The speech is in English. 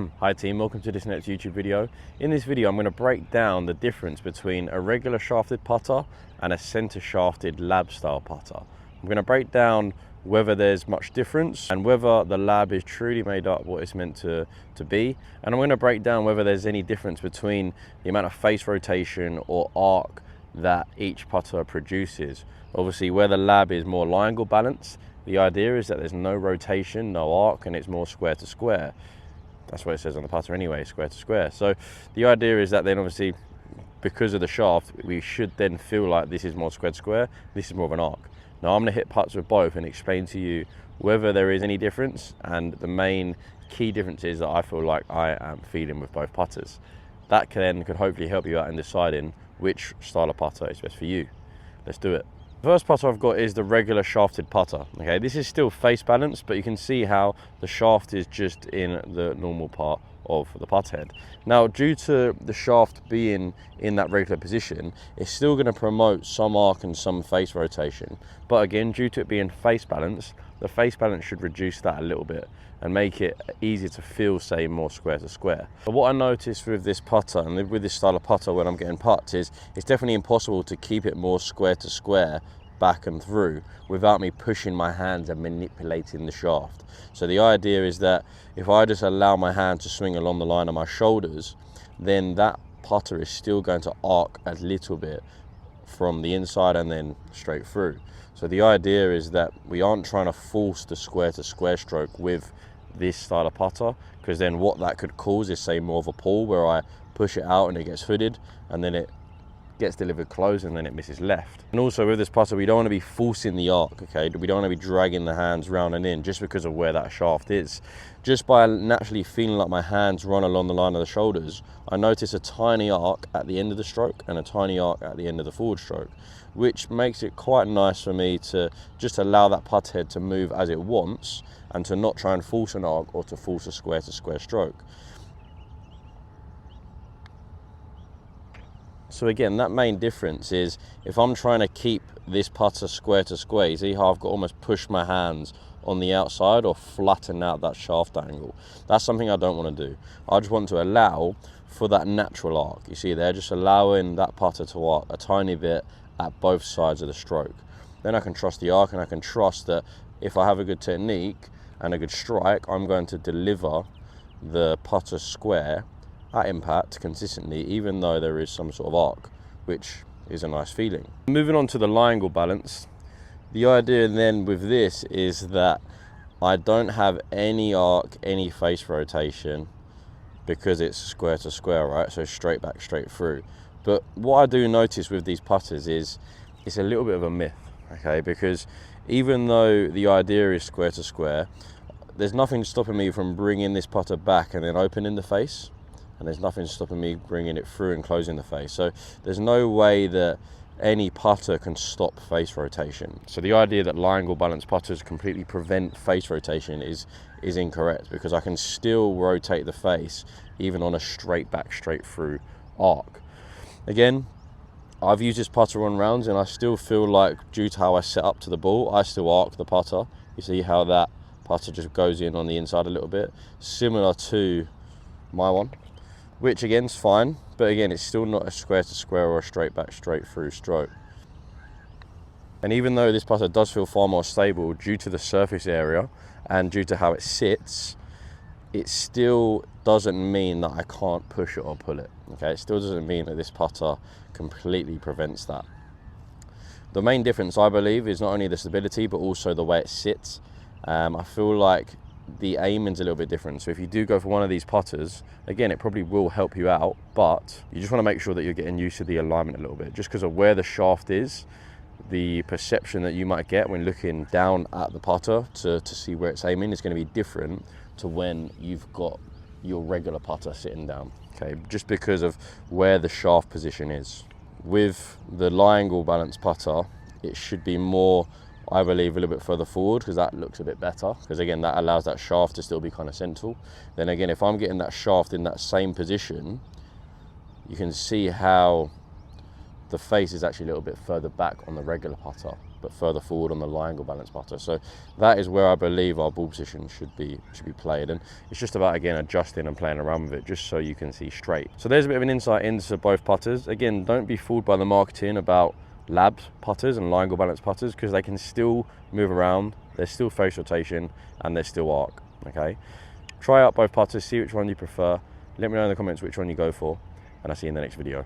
Hi team, welcome to this next YouTube video. In this video I'm going to break down the difference between a regular shafted putter and a centre shafted lab style putter. I'm going to break down whether there's much difference and whether the lab is truly made up what it's meant to be, and I'm going to break down whether there's any difference between the amount of face rotation or arc that each putter produces. Obviously where the lab is more line angle balanced, the idea is that there's no rotation, no arc, and it's more square to square. That's what it says on the putter anyway, square to square. So the idea is that then obviously because of the shaft, we should then feel like this is more square to square, this is more of an arc. Now I'm going to hit putts with both and explain to you whether there is any difference, and the main key difference is that I feel like I am feeling with both putters. That could hopefully help you out in deciding which style of putter is best for you. Let's do it. The first putter I've got is the regular shafted putter. Okay, this is still face balanced, but you can see how the shaft is just in the normal part of the putt head. Now, due to the shaft being in that regular position, it's still going to promote some arc and some face rotation. But again, due to it being face balance, the face balance should reduce that a little bit and make it easier to feel, say, more square to square. But what I noticed with this putter and with this style of putter when I'm getting putts is it's definitely impossible to keep it more square to square back and through without me pushing my hands and manipulating the shaft. So the idea is that if I just allow my hand to swing along the line of my shoulders, then that putter is still going to arc a little bit from the inside and then straight through. So the idea is that we aren't trying to force the square to square stroke with this style of putter, because then what that could cause is, say, more of a pull where I push it out and it gets hooded and then it gets delivered close and then it misses left. And also with this putter, we don't want to be forcing the arc, okay? We don't want to be dragging the hands round and in just because of where that shaft is. Just by naturally feeling like my hands run along the line of the shoulders, I notice a tiny arc at the end of the stroke and a tiny arc at the end of the forward stroke, which makes it quite nice for me to just allow that putt head to move as it wants and to not try and force an arc or to force a square to square stroke. So again, that main difference is if I'm trying to keep this putter square to square, you see how I've got to almost push my hands on the outside or flatten out that shaft angle. That's something I don't want to do. I just want to allow for that natural arc. You see there, just allowing that putter to arc a tiny bit at both sides of the stroke. Then I can trust the arc, and I can trust that if I have a good technique and a good strike, I'm going to deliver the putter square at impact consistently, even though there is some sort of arc, which is a nice feeling. Moving on to the line angle balance, the idea then with this is that I don't have any arc, any face rotation, because it's square to square, right? So straight back, straight through. But what I do notice with these putters is it's a little bit of a myth, okay? Because even though the idea is square to square, there's nothing stopping me from bringing this putter back and then opening the face. And there's nothing stopping me bringing it through and closing the face. So there's no way that any putter can stop face rotation. So the idea that line angle balance putters completely prevent face rotation is incorrect, because I can still rotate the face even on a straight back, straight through arc. Again, I've used this putter on rounds and I still feel like, due to how I set up to the ball, I still arc the putter. You see how that putter just goes in on the inside a little bit, similar to my one, which again is fine, but again it's still not a square to square or a straight back, straight through stroke. And even though this putter does feel far more stable due to the surface area and due to how it sits, it still doesn't mean that I can't push it or pull it. Okay, it still doesn't mean that this putter completely prevents that. The main difference, I believe, is not only the stability but also the way it sits. I feel like the aiming's a little bit different. So if you do go for one of these putters, again, it probably will help you out, but you just want to make sure that you're getting used to the alignment a little bit. Just because of where the shaft is, the perception that you might get when looking down at the putter to see where it's aiming is going to be different to when you've got your regular putter sitting down, okay? Just because of where the shaft position is. With the line angle balance putter, it should be more, I believe, a little bit further forward, because that looks a bit better, because again that allows that shaft to still be kind of central. Then again, if I'm getting that shaft in that same position, you can see how the face is actually a little bit further back on the regular putter. but further forward on the low angle balance putter. So that is where I believe our ball position should be played, and it's just about, again, adjusting and playing around with it just so you can see straight. So there's a bit of an insight into both putters. Again, don't be fooled by the marketing about labs putters and low angle balance putters, because they can still move around, there's still face rotation, and there's still arc. Okay, try out both putters, see which one you prefer, let me know in the comments which one you go for, and I'll see you in the next video.